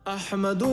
أحمد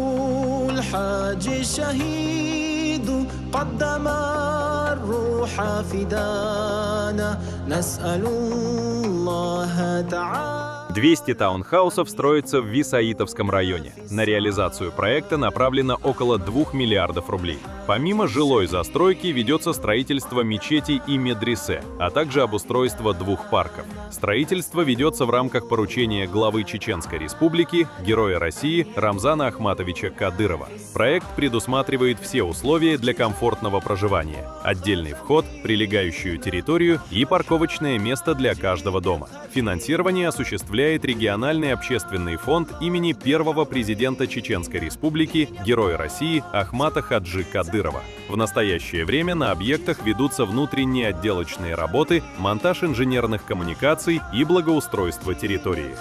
الحاج الشهيد قدم الروح فدانا نسأل الله تعالى. 200 таунхаусов строится в Висаитовском районе. На реализацию проекта направлено около 2 миллиардов рублей. Помимо жилой застройки ведется строительство мечетей и медресе, а также обустройство 2 парков. Строительство ведется в рамках поручения главы Чеченской Республики, Героя России Рамзана Ахматовича Кадырова. Проект предусматривает все условия для комфортного проживания: отдельный вход, прилегающую территорию и парковочное место для каждого дома. Финансирование осуществляет региональный общественный фонд имени первого президента Чеченской Республики, Героя России Ахмата Хаджи Кадырова. В настоящее время на объектах ведутся внутренние отделочные работы, монтаж инженерных коммуникаций и благоустройство территории.